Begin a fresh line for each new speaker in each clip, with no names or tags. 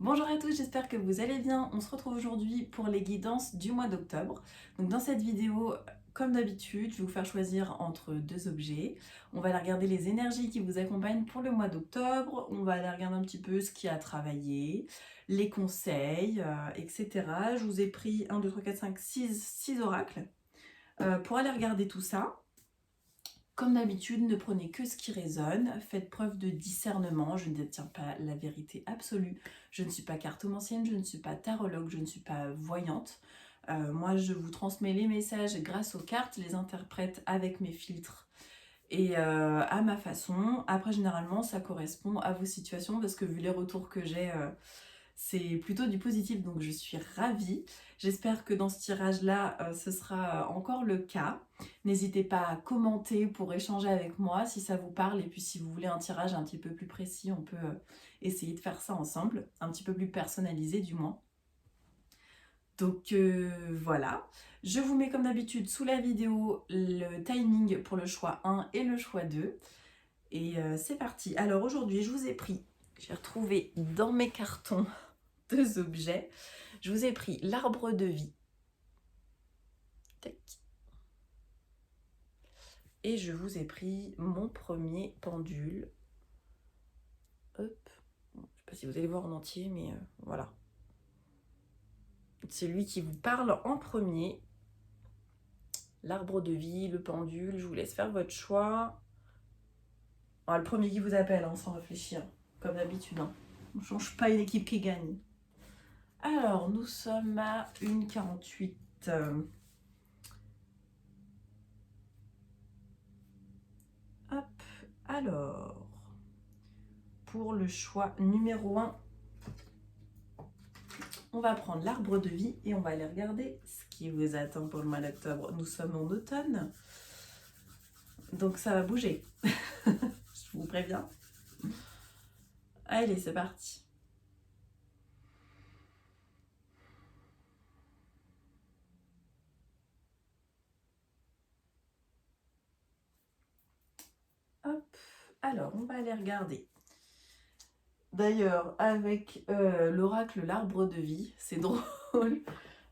Bonjour à tous, j'espère que vous allez bien. On se retrouve aujourd'hui pour les guidances du mois d'octobre. Donc dans cette vidéo, comme d'habitude, je vais vous faire choisir entre deux objets. On va aller regarder les énergies qui vous accompagnent pour le mois d'octobre. On va aller regarder un petit peu ce qui a travaillé, les conseils, etc. Je vous ai pris 1, 2, 3, 4, 5, 6 oracles pour aller regarder tout ça. Comme d'habitude, ne prenez que ce qui résonne, faites preuve de discernement, je ne détiens pas la vérité absolue, je ne suis pas cartomancienne, je ne suis pas tarologue, je ne suis pas voyante. Moi, je vous transmets les messages grâce aux cartes, les interprète avec mes filtres et à ma façon. Après, généralement, ça correspond à vos situations parce que vu les retours que j'ai, c'est plutôt du positif, donc je suis ravie. J'espère que dans ce tirage-là, ce sera encore le cas. N'hésitez pas à commenter pour échanger avec moi si ça vous parle. Et puis si vous voulez un tirage un petit peu plus précis, on peut essayer de faire ça ensemble, un petit peu plus personnalisé du moins. Donc voilà, je vous mets comme d'habitude sous la vidéo le timing pour le choix 1 et le choix 2. Et c'est parti. Alors aujourd'hui, je vous ai pris, j'ai retrouvé dans mes cartons deux objets. Je vous ai pris l'arbre de vie. Tac. Et je vous ai pris mon premier pendule. Hop. Je ne sais pas si vous allez voir en entier, mais voilà. C'est lui qui vous parle en premier. L'arbre de vie, le pendule, je vous laisse faire votre choix. Le premier qui vous appelle, hein, sans réfléchir, comme d'habitude. Hein. On ne change pas une équipe qui gagne. Alors, nous sommes à 1,48. Hop, alors, pour le choix numéro 1, on va prendre l'arbre de vie et on va aller regarder ce qui vous attend pour le mois d'octobre. Nous sommes en automne, donc ça va bouger. Je vous préviens. Allez, c'est parti. Hop, alors on va aller regarder. D'ailleurs, avec l'oracle l'arbre de vie, c'est drôle.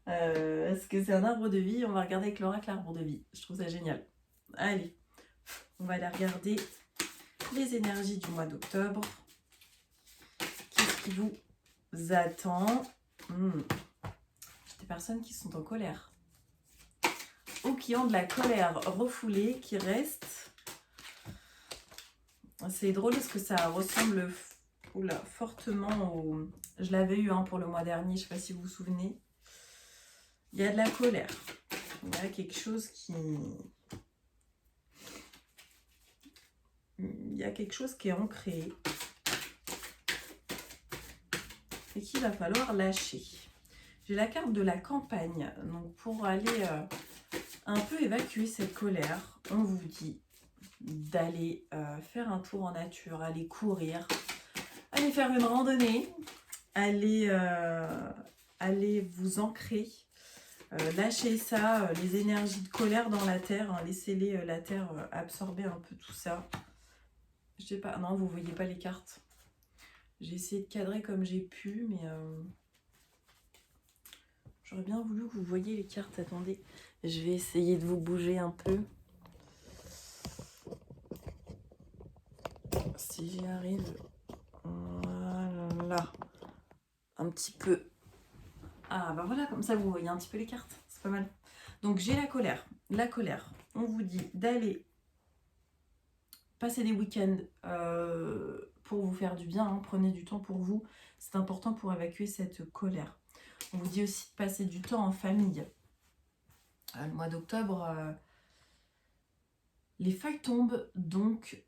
Est-ce que c'est un arbre de vie? On va regarder avec l'oracle l'arbre de vie. Je trouve ça génial. Allez, on va aller regarder les énergies du mois d'octobre. Qu'est-ce qui vous attend? Des personnes qui sont en colère. Ou qui ont de la colère refoulée qui reste. C'est drôle parce que ça ressemble fortement au... Je l'avais eu pour le mois dernier, je ne sais pas si vous vous souvenez. Il y a de la colère. Il y a quelque chose qui... Il y a quelque chose qui est ancré. Et qu'il va falloir lâcher. J'ai la carte de la campagne. Donc pour aller un peu évacuer cette colère, on vous dit d'aller faire un tour en nature, aller courir, aller faire une randonnée, aller vous ancrer, lâcher ça, les énergies de colère dans la terre, hein, laissez-les la terre absorber un peu tout ça. Je sais pas, non, vous voyez pas les cartes. J'ai essayé de cadrer comme j'ai pu, mais j'aurais bien voulu que vous voyiez les cartes. Attendez, je vais essayer de vous bouger un peu. Si j'y arrive, voilà, un petit peu. Ah bah voilà, comme ça vous voyez un petit peu les cartes, c'est pas mal. Donc j'ai la colère. La colère, on vous dit d'aller passer des week-ends pour vous faire du bien, hein. Prenez du temps pour vous, c'est important pour évacuer cette colère. On vous dit aussi de passer du temps en famille. Le mois d'octobre, les feuilles tombent, donc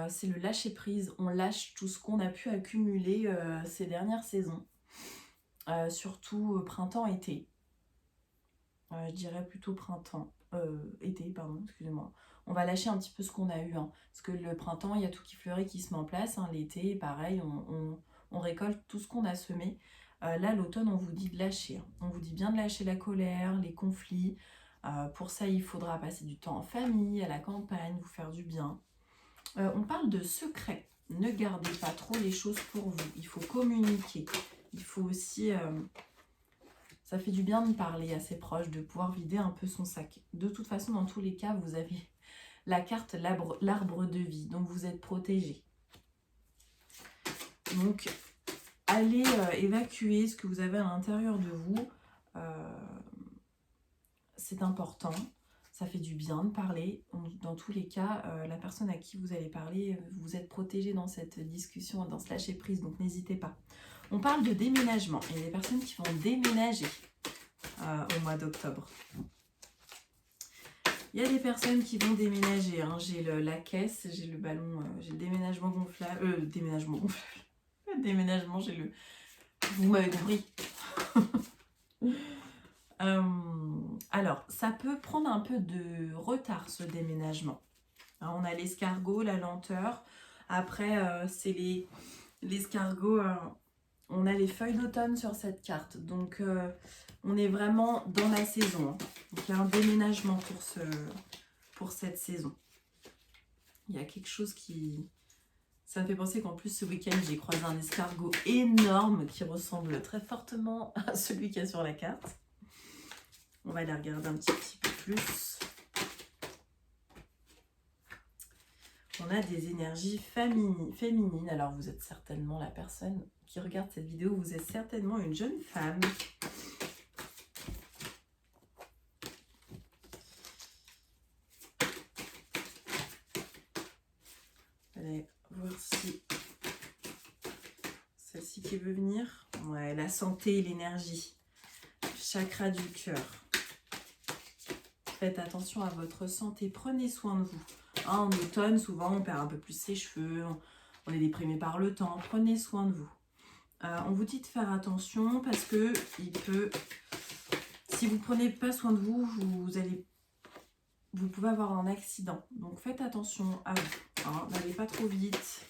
c'est le lâcher prise. On lâche tout ce qu'on a pu accumuler ces dernières saisons. Surtout printemps-été. Je dirais plutôt été, pardon, excusez-moi. On va lâcher un petit peu ce qu'on a eu. Parce que le printemps, il y a tout qui fleurit, qui se met en place. L'été, pareil, on récolte tout ce qu'on a semé. Là, l'automne, on vous dit de lâcher. On vous dit bien de lâcher la colère, les conflits. Pour ça, il faudra passer du temps en famille, à la campagne, vous faire du bien. On parle de secret. Ne gardez pas trop les choses pour vous. Il faut communiquer. Il faut aussi... ça fait du bien de parler à ses proches, de pouvoir vider un peu son sac. De toute façon, dans tous les cas, vous avez la carte l'arbre de vie, donc vous êtes protégé. Donc, allez évacuer ce que vous avez à l'intérieur de vous. C'est important. Ça fait du bien de parler. Dans tous les cas, la personne à qui vous allez parler, vous êtes protégé dans cette discussion, dans ce lâcher prise, donc n'hésitez pas. On parle de déménagement. Il y a des personnes qui vont déménager au mois d'octobre. Il y a des personnes qui vont déménager. Hein. J'ai la caisse, j'ai le ballon, j'ai le déménagement gonflable. Déménagement gonflable. Le déménagement, j'ai le... Vous m'avez compris. Alors, ça peut prendre un peu de retard, ce déménagement. Hein, on a l'escargot, la lenteur. Après, c'est l'escargot... on a les feuilles d'automne sur cette carte. Donc, on est vraiment dans la saison. Hein. Donc, il y a un déménagement pour cette saison. Il y a quelque chose qui... Ça me fait penser qu'en plus, ce week-end, j'ai croisé un escargot énorme qui ressemble très fortement à celui qu'il y a sur la carte. On va les regarder un petit peu plus. On a des énergies féminines. Alors, vous êtes certainement la personne qui regarde cette vidéo. Vous êtes certainement une jeune femme. Allez, voir si... Celle-ci qui veut venir. Ouais, la santé et l'énergie. Chakra du cœur. Faites attention à votre santé, prenez soin de vous. Hein, en automne, souvent, on perd un peu plus ses cheveux, on est déprimé par le temps. Prenez soin de vous. On vous dit de faire attention parce que si vous ne prenez pas soin de vous, vous pouvez avoir un accident. Donc faites attention à vous. Hein, n'allez pas trop vite.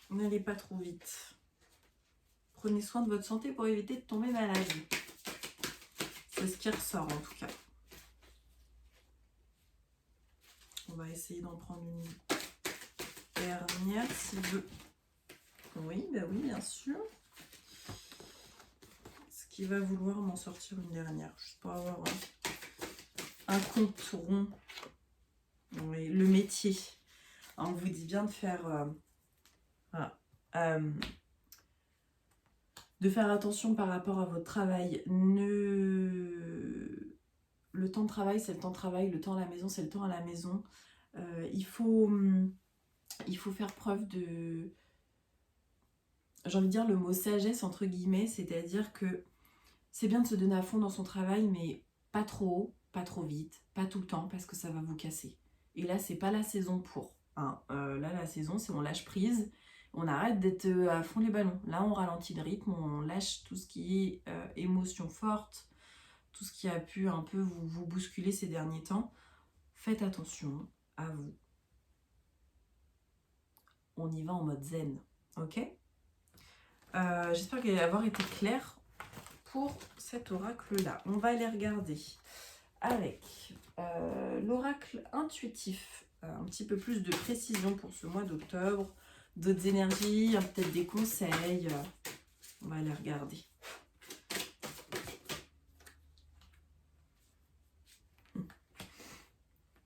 N'allez pas trop vite. Prenez soin de votre santé pour éviter de tomber malade. C'est ce qui ressort en tout cas. On va essayer d'en prendre une dernière s'il veut. Oui, bah oui, bien sûr. Est-ce qu'il va vouloir m'en sortir une dernière? Juste pour avoir un compte rond. Oui, le métier. On vous dit bien de faire... de faire attention par rapport à votre travail. Le temps de travail, c'est le temps de travail. Le temps à la maison, c'est le temps à la maison. Il faut faire preuve de... J'ai envie de dire le mot sagesse, entre guillemets. C'est-à-dire que c'est bien de se donner à fond dans son travail, mais pas trop haut, pas trop vite, pas tout le temps, parce que ça va vous casser. Et là, c'est pas la saison pour. Hein. Là, la saison, c'est on lâche prise. On arrête d'être à fond les ballons. Là, on ralentit le rythme, on lâche tout ce qui est émotion forte, tout ce qui a pu un peu vous bousculer ces derniers temps. Faites attention à vous. On y va en mode zen, ok? J'espère qu'il va avoir été clair pour cet oracle-là. On va aller regarder avec l'oracle intuitif. Un petit peu plus de précision pour ce mois d'octobre. D'autres énergies, peut-être des conseils. On va aller regarder.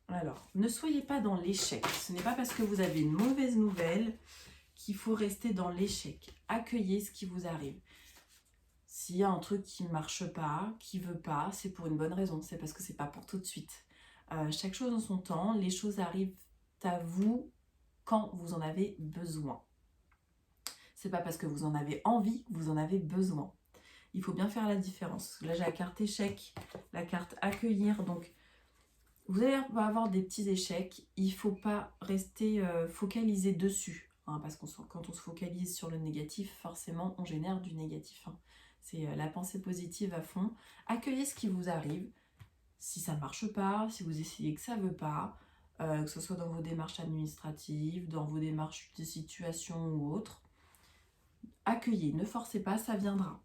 Alors, ne soyez pas dans l'échec. Ce n'est pas parce que vous avez une mauvaise nouvelle qu'il faut rester dans l'échec. Accueillez ce qui vous arrive. S'il y a un truc qui ne marche pas, qui ne veut pas, c'est pour une bonne raison. C'est parce que ce n'est pas pour tout de suite. Chaque chose en son temps, les choses arrivent à vous quand vous en avez besoin. C'est pas parce que vous en avez envie que vous en avez besoin. Il faut bien faire la différence. Là, j'ai la carte échec, la carte accueillir. Donc, vous allez avoir des petits échecs. Il ne faut pas rester focalisé dessus. Hein, parce que quand on se focalise sur le négatif, forcément, on génère du négatif. Hein. C'est la pensée positive à fond. Accueillez ce qui vous arrive. Si ça ne marche pas, si vous essayez que ça ne veut pas, que ce soit dans vos démarches administratives, dans vos démarches de situation ou autres, accueillez, ne forcez pas, ça viendra.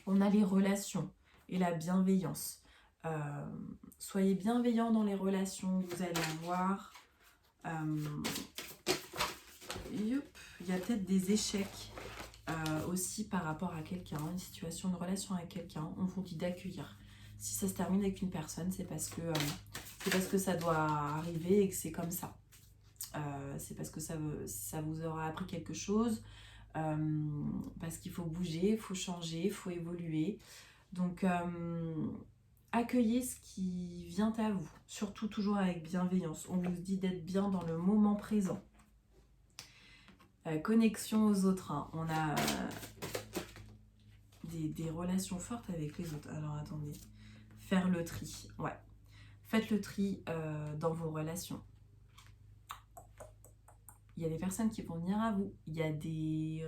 On a les relations et la bienveillance. Soyez bienveillants dans les relations que vous allez avoir. Il y a peut-être des échecs aussi par rapport à quelqu'un, une situation, une relation avec quelqu'un, on vous dit d'accueillir. Si ça se termine avec une personne, c'est parce que ça doit arriver et que c'est comme ça. C'est parce que ça vous aura appris quelque chose, parce qu'il faut bouger, il faut changer, il faut évoluer. Donc, accueillez ce qui vient à vous, surtout toujours avec bienveillance. On vous dit d'être bien dans le moment présent. Connexion aux autres, hein. On a des relations fortes avec les autres. Alors attendez, faire le tri, ouais. Faites le tri dans vos relations. Il y a des personnes qui vont venir à vous. Il y a des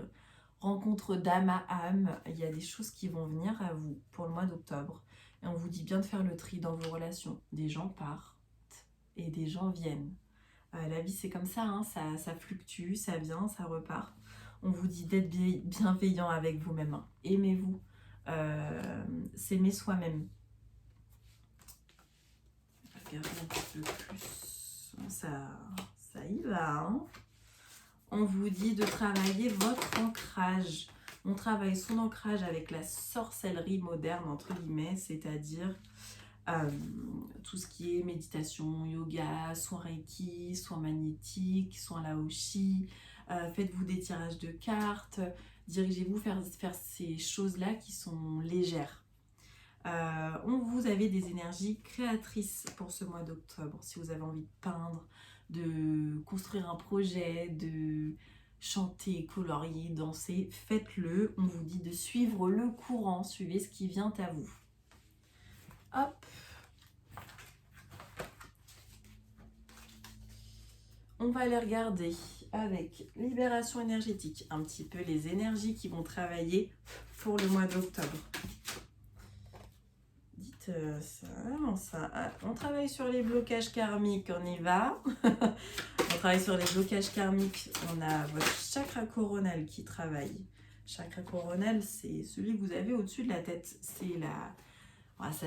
rencontres d'âme à âme. Il y a des choses qui vont venir à vous pour le mois d'octobre. Et on vous dit bien de faire le tri dans vos relations. Des gens partent et des gens viennent. La vie, c'est comme ça, hein. Ça fluctue, ça vient, ça repart. On vous dit d'être bienveillant avec vous-même. Hein. Aimez-vous. S'aimer soi-même. Regardez un petit peu plus. Ça y va, hein. On vous dit de travailler votre ancrage. On travaille son ancrage avec la sorcellerie moderne, entre guillemets, c'est-à-dire tout ce qui est méditation, yoga, soins Reiki, soins magnétiques, soins Laoshi. Faites-vous des tirages de cartes. Dirigez-vous faire ces choses-là qui sont légères. Vous avez des énergies créatrices pour ce mois d'octobre. Si vous avez envie de peindre, de construire un projet, de chanter, colorier, danser, faites-le. On vous dit de suivre le courant, suivez ce qui vient à vous. Hop. On va aller regarder avec libération énergétique, un petit peu les énergies qui vont travailler pour le mois d'octobre. On travaille sur les blocages karmiques, on y va. On travaille sur les blocages karmiques. On a votre chakra coronal qui travaille. Chakra coronal, c'est celui que vous avez au-dessus de la tête. C'est la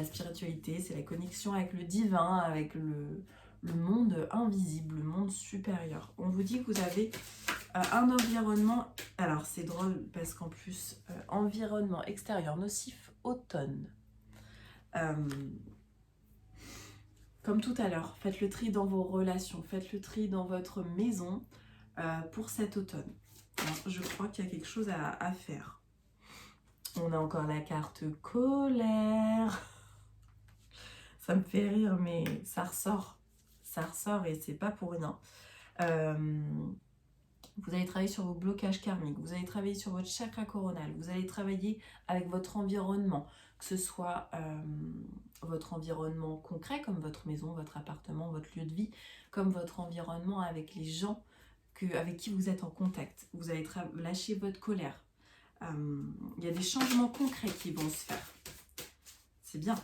spiritualité, c'est la connexion avec le divin, avec le monde invisible, le monde supérieur. On vous dit que vous avez un environnement. Alors c'est drôle parce qu'en plus, environnement extérieur nocif, automne. Comme tout à l'heure, faites le tri dans vos relations, faites le tri dans votre maison pour cet automne. Alors, je crois qu'il y a quelque chose à faire. On a encore la carte colère. Ça me fait rire, mais ça ressort. Ça ressort et c'est pas pour rien. Vous allez travailler sur vos blocages karmiques, vous allez travailler sur votre chakra coronal, vous allez travailler avec votre environnement, que ce soit votre environnement concret, comme votre maison, votre appartement, votre lieu de vie, comme votre environnement avec les gens avec qui vous êtes en contact. Vous allez lâcher votre colère. Il y a des changements concrets qui vont se faire. C'est bien.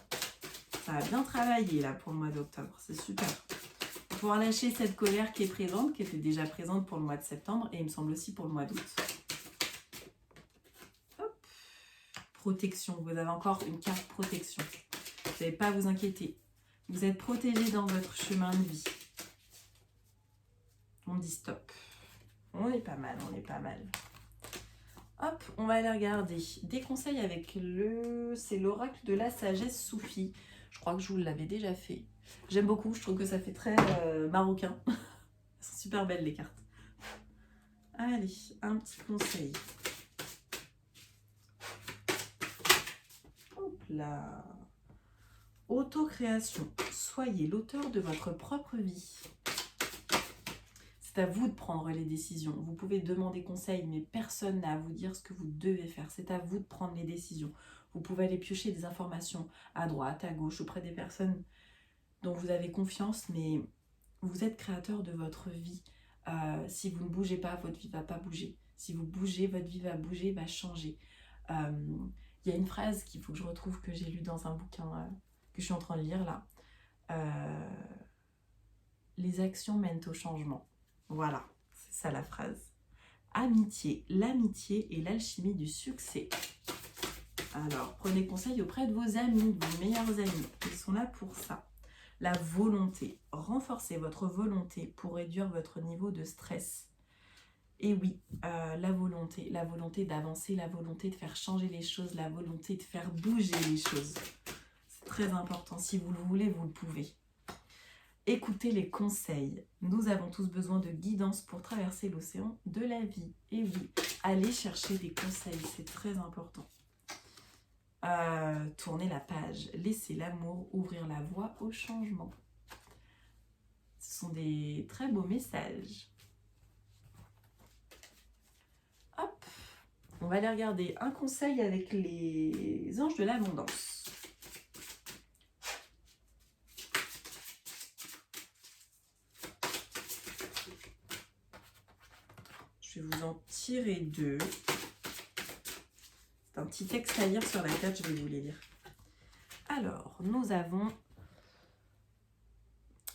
Ça a bien travaillé là pour le mois d'octobre, c'est super. Pouvoir lâcher cette colère qui est présente, qui était déjà présente pour le mois de septembre et il me semble aussi pour le mois d'août. Hop. Protection, vous avez encore une carte protection. Vous n'avez pas à vous inquiéter. Vous êtes protégé dans votre chemin de vie. On dit stop. On est pas mal, on est pas mal. Hop, on va aller regarder des conseils avec c'est l'oracle de la sagesse soufie. Je crois que je vous l'avais déjà fait. J'aime beaucoup, je trouve que ça fait très marocain. Elles sont super belles les cartes. Allez, un petit conseil. Hop là. Autocréation. Soyez l'auteur de votre propre vie. C'est à vous de prendre les décisions. Vous pouvez demander conseil, mais personne n'a à vous dire ce que vous devez faire. C'est à vous de prendre les décisions. Vous pouvez aller piocher des informations à droite, à gauche, auprès des personnes dont vous avez confiance, mais vous êtes créateur de votre vie. Si vous ne bougez pas, votre vie ne va pas bouger. Si vous bougez, votre vie va bouger, va changer. Il y a une phrase qu'il faut que je retrouve, que j'ai lue dans un bouquin que je suis en train de lire là. Les actions mènent au changement. Voilà, c'est ça la phrase. Amitié, l'amitié et l'alchimie du succès. Alors, prenez conseil auprès de vos amis, de vos meilleurs amis. Ils sont là pour ça. La volonté. Renforcez votre volonté pour réduire votre niveau de stress Et oui, la volonté d'avancer, la volonté de faire changer les choses, la volonté de faire bouger les choses. C'est très important. Si vous le voulez, vous le pouvez. Écoutez les conseils. Nous avons tous besoin de guidance pour traverser l'océan de la vie. Et oui, allez chercher des conseils, c'est très important. Tournez la page, laissez l'amour ouvrir la voie au changement. Ce sont des très beaux messages. Hop, on va aller regarder un conseil avec les anges de l'abondance. Je vais vous en tirer 2. C'est un petit texte à lire sur la carte, je vais vous les lire. Alors, nous avons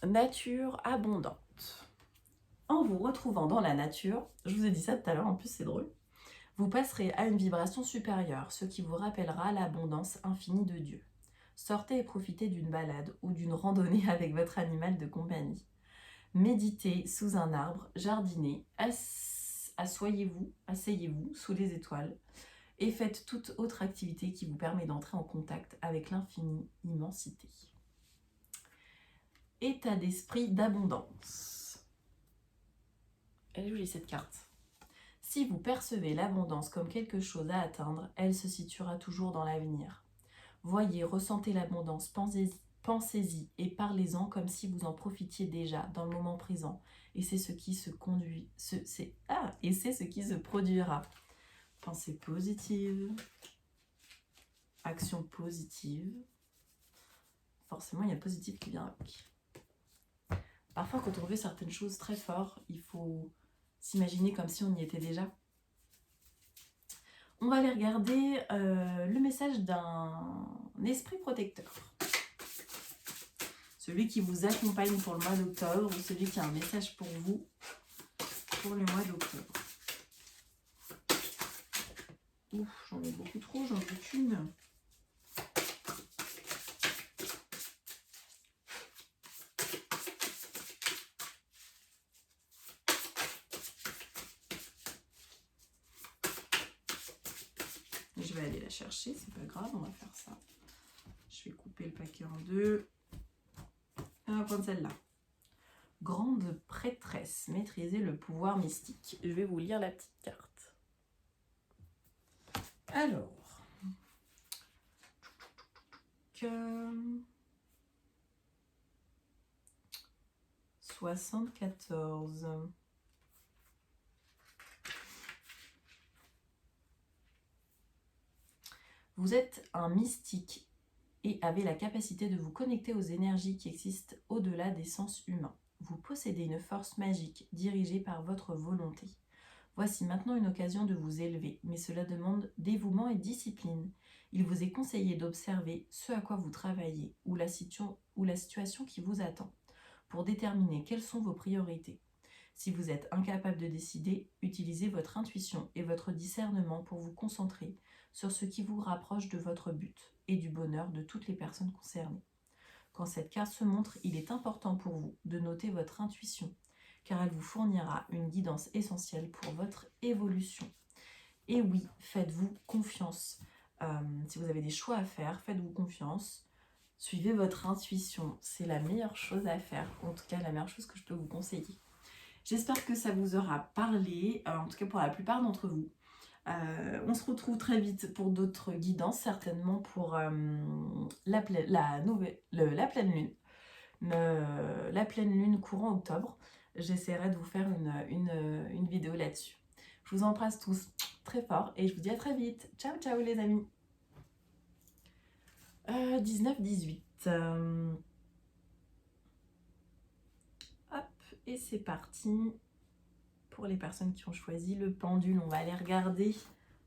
nature abondante. En vous retrouvant dans la nature, je vous ai dit ça tout à l'heure, en plus c'est drôle, vous passerez à une vibration supérieure, ce qui vous rappellera l'abondance infinie de Dieu. Sortez et profitez d'une balade ou d'une randonnée avec votre animal de compagnie. Méditez sous un arbre, jardinez, asseyez-vous sous les étoiles et faites toute autre activité qui vous permet d'entrer en contact avec l'infinie immensité. État d'esprit d'abondance. Elle est jolie cette carte. Si vous percevez l'abondance comme quelque chose à atteindre, elle se situera toujours dans l'avenir. Voyez, ressentez l'abondance, pensez-y et parlez-en comme si vous en profitiez déjà dans le moment présent. Et c'est ce qui se produira. Pensée positive, action positive. Forcément, il y a le positif qui vient avec. Parfois, quand on veut certaines choses très fort, il faut s'imaginer comme si on y était déjà. On va aller regarder le message d'un esprit protecteur. Celui qui vous accompagne pour le mois d'octobre ou celui qui a un message pour vous pour le mois d'octobre. Ouf, j'en ai beaucoup trop, j'en veux qu'une. Je vais aller la chercher, c'est pas grave, on va faire ça. Je vais couper le paquet en 2. On va prendre celle-là. Grande prêtresse, maîtriser le pouvoir mystique. Je vais vous lire la petite carte. Alors, 74. Vous êtes un mystique et avez la capacité de vous connecter aux énergies qui existent au-delà des sens humains. Vous possédez une force magique dirigée par votre volonté. Voici maintenant une occasion de vous élever, mais cela demande dévouement et discipline. Il vous est conseillé d'observer ce à quoi vous travaillez ou la situation qui vous attend, pour déterminer quelles sont vos priorités. Si vous êtes incapable de décider, utilisez votre intuition et votre discernement pour vous concentrer sur ce qui vous rapproche de votre but et du bonheur de toutes les personnes concernées. Quand cette carte se montre, il est important pour vous de noter votre intuition, car elle vous fournira une guidance essentielle pour votre évolution. Et oui, faites-vous confiance. Si vous avez des choix à faire, faites-vous confiance. Suivez votre intuition, c'est la meilleure chose à faire, en tout cas la meilleure chose que je peux vous conseiller. J'espère que ça vous aura parlé, en tout cas pour la plupart d'entre vous. On se retrouve très vite pour d'autres guidances, certainement pour la pleine lune. La pleine lune courant octobre. J'essaierai de vous faire une vidéo là-dessus. Je vous embrasse tous très fort et je vous dis à très vite. Ciao, ciao les amis. 19-18. Hop, et c'est parti. Pour les personnes qui ont choisi le pendule, on va aller regarder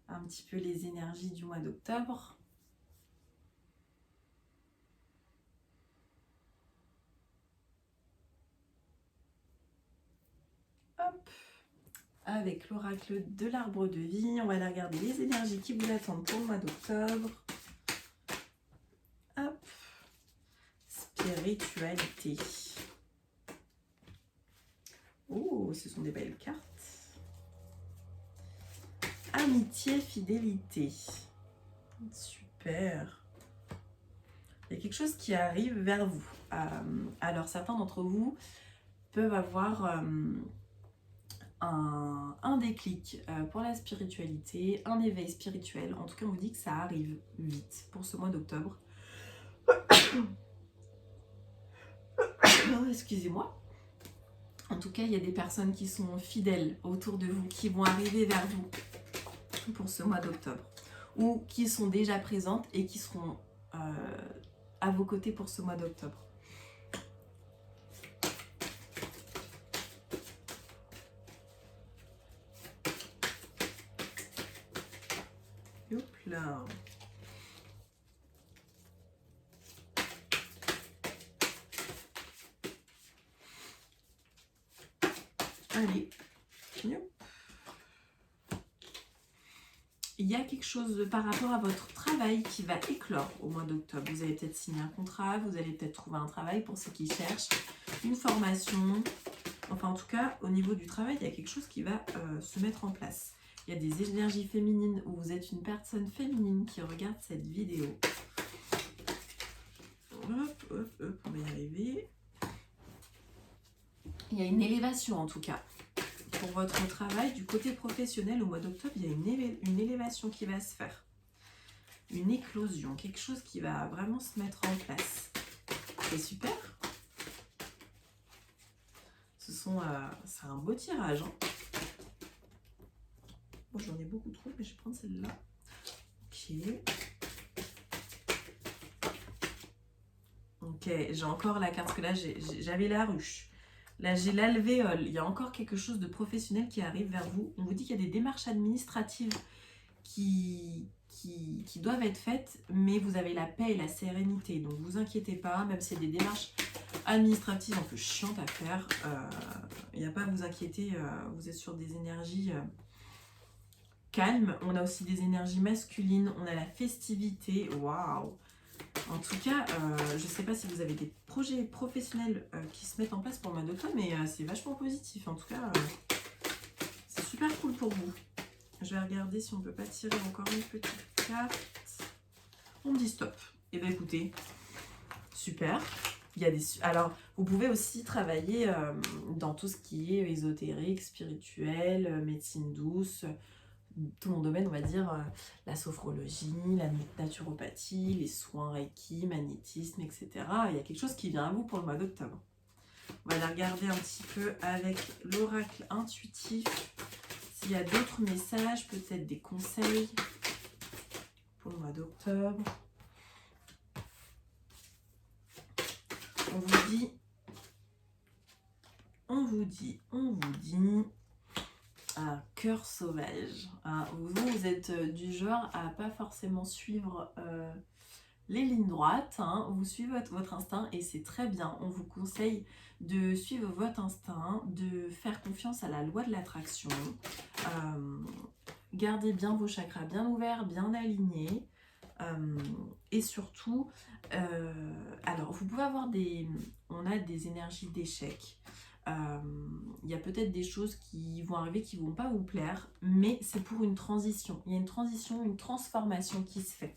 un petit peu les énergies du mois d'octobre. Hop, avec l'oracle de l'arbre de vie, on va aller regarder les énergies qui vous attendent pour le mois d'octobre. Hop, spiritualité. Oh, ce sont des belles cartes. amitié, fidélité. Super. Il y a quelque chose qui arrive vers vous. Alors, certains d'entre vous peuvent avoir un déclic pour la spiritualité, un éveil spirituel. En tout cas, on vous dit que ça arrive vite pour ce mois d'octobre. Excusez-moi. En tout cas, il y a des personnes qui sont fidèles autour de vous, qui vont arriver vers vous pour ce mois d'octobre, ou qui sont déjà présentes et qui seront à vos côtés pour ce mois d'octobre. Hop là. Allez. Hop. Il y a quelque chose par rapport à votre travail qui va éclore au mois d'octobre. Vous allez peut-être signer un contrat, vous allez peut-être trouver un travail pour ceux qui cherchent, une formation. Enfin, en tout cas, au niveau du travail, il y a quelque chose qui va se mettre en place. Il y a des énergies féminines où vous êtes une personne féminine qui regarde cette vidéo. Hop, hop, hop, on va y arriver. Il y a une élévation en tout cas. Pour votre travail, du côté professionnel, au mois d'octobre, il y a une élévation qui va se faire. Une éclosion, quelque chose qui va vraiment se mettre en place. C'est super. C'est un beau tirage. Hein. Bon, j'en ai beaucoup trop, mais je vais prendre celle-là. Ok, j'ai encore la carte, parce que là, j'avais la ruche. Là, j'ai l'alvéole. Il y a encore quelque chose de professionnel qui arrive vers vous. On vous dit qu'il y a des démarches administratives qui doivent être faites, mais vous avez la paix et la sérénité. Donc, vous inquiétez pas, même s'il y a des démarches administratives un peu chiantes à faire, il n'y a pas à vous inquiéter. Vous êtes sur des énergies calmes. On a aussi des énergies masculines. On a la festivité. Waouh! En tout cas, je ne sais pas si vous avez des projets professionnels qui se mettent en place pour le mois d'octobre, mais c'est vachement positif. En tout cas, c'est super cool pour vous. Je vais regarder si on ne peut pas tirer encore une petite carte. On me dit stop. Eh bien écoutez, super. Il y a Alors, vous pouvez aussi travailler dans tout ce qui est ésotérique, spirituel, médecine douce, tout mon domaine, on va dire, la sophrologie, la naturopathie, les soins Reiki, magnétisme, etc. Il y a quelque chose qui vient à vous pour le mois d'octobre. On va la regarder un petit peu avec l'oracle intuitif. S'il y a d'autres messages, peut-être des conseils pour le mois d'octobre. On vous dit, un cœur sauvage. Vous êtes du genre à pas forcément suivre les lignes droites. Vous suivez votre instinct et c'est très bien. On vous conseille de suivre votre instinct, de faire confiance à la loi de l'attraction. Gardez bien vos chakras bien ouverts, bien alignés. Et surtout, alors vous pouvez avoir on a des énergies d'échec. Il y a peut-être des choses qui vont arriver qui ne vont pas vous plaire, mais c'est pour une transition. Il y a une transition, une transformation qui se fait.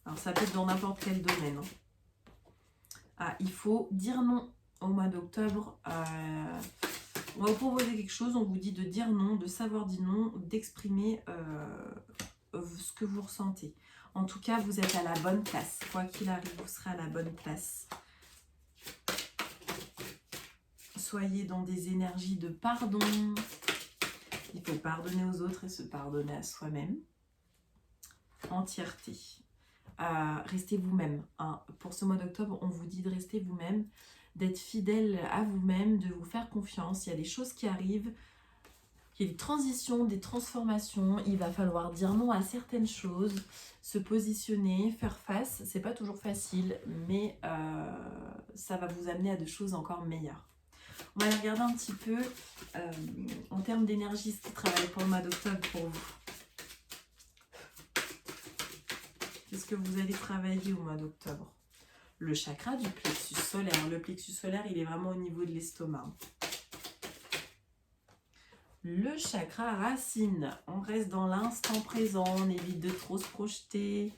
Alors ça peut être dans n'importe quel domaine. Il faut dire non au mois d'octobre. On va vous proposer quelque chose, on vous dit de dire non, de savoir dire non, d'exprimer ce que vous ressentez. En tout cas, vous êtes à la bonne place. Quoi qu'il arrive, vous serez à la bonne place. Soyez dans des énergies de pardon. Il faut pardonner aux autres et se pardonner à soi-même. Entièreté. Restez vous-même. Pour ce mois d'octobre, on vous dit de rester vous-même, d'être fidèle à vous-même, de vous faire confiance. Il y a des choses qui arrivent. Il y a des transitions, des transformations. Il va falloir dire non à certaines choses, se positionner, faire face. C'est pas toujours facile, mais ça va vous amener à des choses encore meilleures. On va regarder un petit peu en termes d'énergie ce qui travaille pour le mois d'octobre pour vous. Qu'est-ce que vous allez travailler au mois d'octobre? Le chakra du plexus solaire. Le plexus solaire, il est vraiment au niveau de l'estomac. Le chakra racine. On reste dans l'instant présent, on évite de trop se projeter.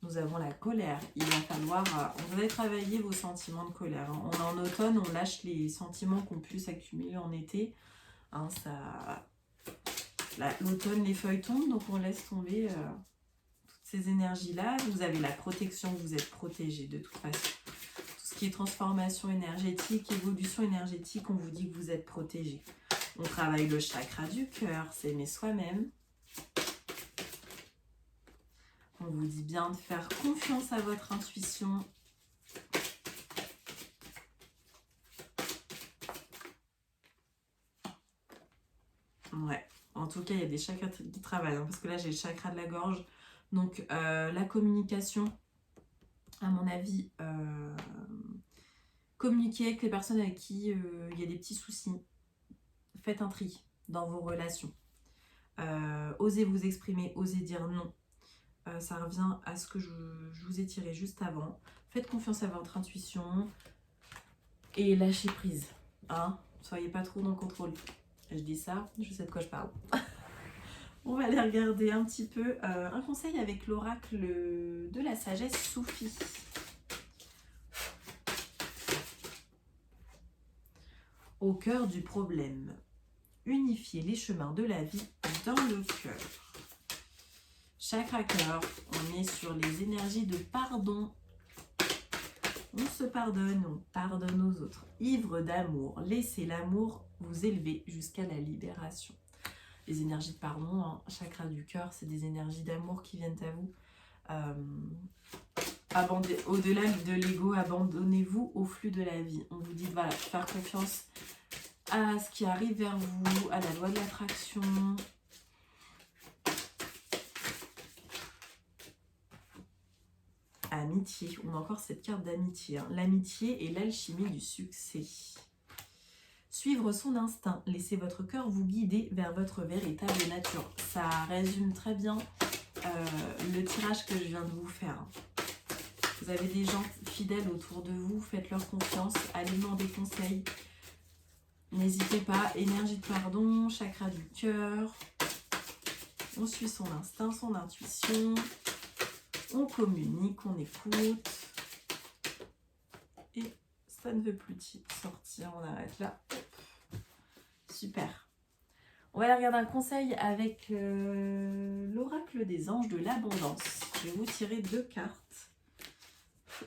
Nous avons la colère. Il va falloir, vous allez travailler vos sentiments de colère. On est en automne, on lâche les sentiments qu'on puisse s'accumuler en été. Hein, l'automne, les feuilles tombent, donc on laisse tomber toutes ces énergies-là. Vous avez la protection, vous êtes protégé de toute façon. Tout ce qui est transformation énergétique, évolution énergétique, on vous dit que vous êtes protégé. On travaille le chakra du cœur, s'aimer soi-même. On vous dit bien de faire confiance à votre intuition. Ouais, en tout cas, il y a des chakras qui travaillent, hein, parce que là, j'ai le chakra de la gorge. Donc, la communication, à mon avis, communiquer avec les personnes avec qui il y a des petits soucis. Faites un tri dans vos relations. Osez vous exprimer, osez dire non. Ça revient à ce que je vous ai tiré juste avant. Faites confiance à votre intuition et lâchez prise. Hein, soyez pas trop dans le contrôle. Je dis ça, je sais de quoi je parle. On va aller regarder un petit peu un conseil avec l'oracle de la sagesse soufie. Au cœur du problème, unifier les chemins de la vie dans le cœur. Chakra cœur, on est sur les énergies de pardon. On se pardonne, on pardonne aux autres. Ivre d'amour, laissez l'amour vous élever jusqu'à la libération. Les énergies de pardon, hein, chakra du cœur, c'est des énergies d'amour qui viennent à vous. Au-delà de l'ego, abandonnez-vous au flux de la vie. On vous dit, voilà, faire confiance à ce qui arrive vers vous, à la loi de l'attraction. Amitié, on a encore cette carte d'amitié. Hein. L'amitié et l'alchimie du succès. Suivre son instinct, laissez votre cœur vous guider vers votre véritable nature. Ça résume très bien le tirage que je viens de vous faire. Vous avez des gens fidèles autour de vous, faites-leur confiance, allez demander conseil. N'hésitez pas, énergie de pardon, chakra du cœur. On suit son instinct, son intuition. On communique, on écoute. Et ça ne veut plus sortir, on arrête là. Super. On va aller regarder un conseil avec l'oracle des anges de l'abondance. Je vais vous tirer 2 cartes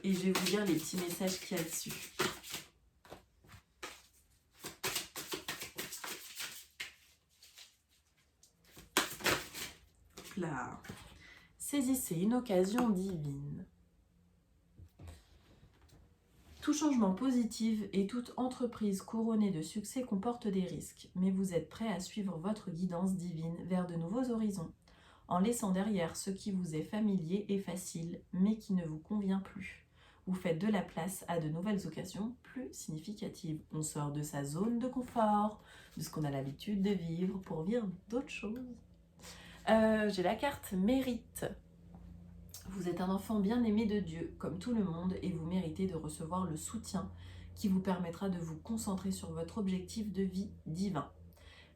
et je vais vous lire les petits messages qu'il y a dessus. Là. Saisissez une occasion divine. Tout changement positif et toute entreprise couronnée de succès comporte des risques, mais vous êtes prêt à suivre votre guidance divine vers de nouveaux horizons, en laissant derrière ce qui vous est familier et facile, mais qui ne vous convient plus. Vous faites de la place à de nouvelles occasions plus significatives. On sort de sa zone de confort, de ce qu'on a l'habitude de vivre pour vivre d'autres choses. J'ai la carte mérite. Vous êtes un enfant bien aimé de Dieu, comme tout le monde, et vous méritez de recevoir le soutien qui vous permettra de vous concentrer sur votre objectif de vie divin.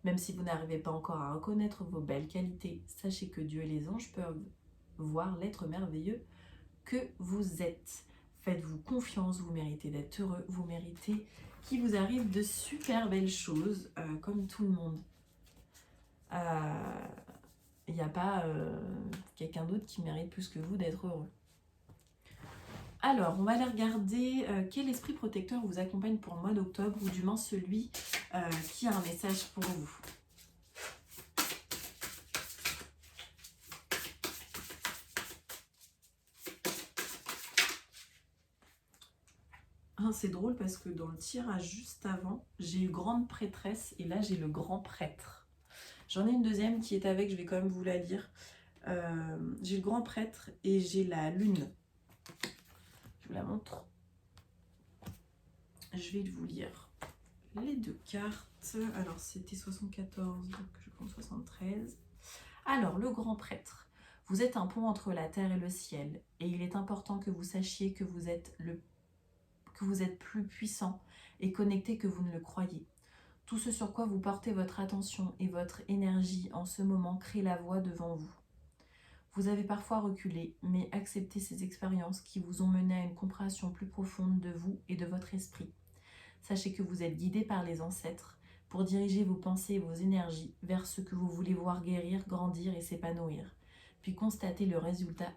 Même si vous n'arrivez pas encore à reconnaître vos belles qualités, sachez que Dieu et les anges peuvent voir l'être merveilleux que vous êtes. Faites-vous confiance, vous méritez d'être heureux, vous méritez qu'il vous arrive de super belles choses, comme tout le monde. Il n'y a pas quelqu'un d'autre qui mérite plus que vous d'être heureux. Alors, on va aller regarder quel esprit protecteur vous accompagne pour le mois d'octobre, ou du moins celui qui a un message pour vous. Ah, c'est drôle parce que dans le tirage juste avant, j'ai eu grande prêtresse et là j'ai le grand prêtre. J'en ai une deuxième qui est avec, je vais quand même vous la lire. J'ai le grand prêtre et j'ai la lune. Je vous la montre. Je vais vous lire les 2 cartes. Alors, c'était 74, donc je prends 73. Alors, le grand prêtre. Vous êtes un pont entre la terre et le ciel. Et il est important que vous sachiez que vous êtes plus puissant et connecté que vous ne le croyez. Tout ce sur quoi vous portez votre attention et votre énergie en ce moment crée la voie devant vous. Vous avez parfois reculé, mais acceptez ces expériences qui vous ont mené à une compréhension plus profonde de vous et de votre esprit. Sachez que vous êtes guidé par les ancêtres pour diriger vos pensées et vos énergies vers ce que vous voulez voir guérir, grandir et s'épanouir, puis constatez le résultat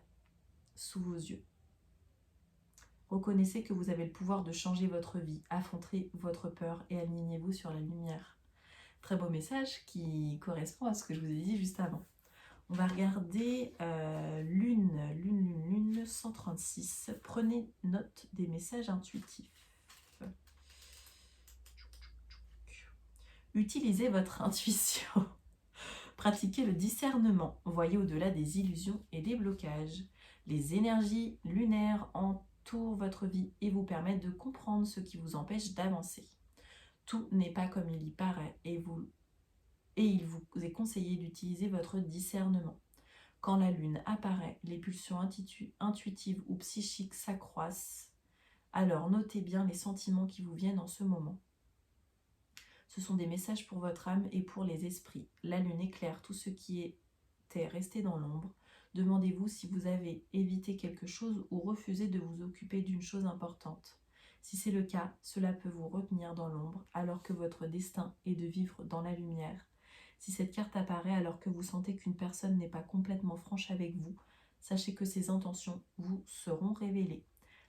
sous vos yeux. Reconnaissez que vous avez le pouvoir de changer votre vie, affrontez votre peur et alignez-vous sur la lumière. Très beau message qui correspond à ce que je vous ai dit juste avant. On va regarder Lune 136. Prenez note des messages intuitifs. Utilisez votre intuition. Pratiquez le discernement. Voyez au-delà des illusions et des blocages. Les énergies lunaires entourent votre vie et vous permettent de comprendre ce qui vous empêche d'avancer. Tout n'est pas comme il y paraît et il vous est conseillé d'utiliser votre discernement. Quand la lune apparaît, les pulsions intuitives ou psychiques s'accroissent. Alors notez bien les sentiments qui vous viennent en ce moment. Ce sont des messages pour votre âme et pour les esprits. La lune éclaire tout ce qui était resté dans l'ombre. Demandez-vous si vous avez évité quelque chose ou refusé de vous occuper d'une chose importante. Si c'est le cas, cela peut vous retenir dans l'ombre alors que votre destin est de vivre dans la lumière. Si cette carte apparaît alors que vous sentez qu'une personne n'est pas complètement franche avec vous, sachez que ses intentions vous seront révélées.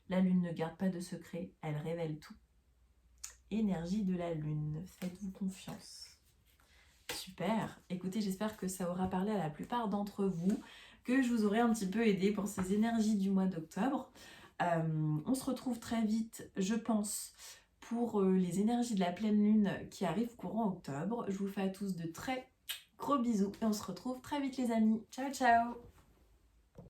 La lune ne garde pas de secret, elle révèle tout. Énergie de la lune, faites-vous confiance. Super, écoutez, j'espère que ça aura parlé à la plupart d'entre vous, que je vous aurai un petit peu aidé pour ces énergies du mois d'octobre. On se retrouve très vite, je pense, pour les énergies de la pleine lune qui arrivent courant octobre. Je vous fais à tous de très gros bisous et on se retrouve très vite les amis. Ciao ciao.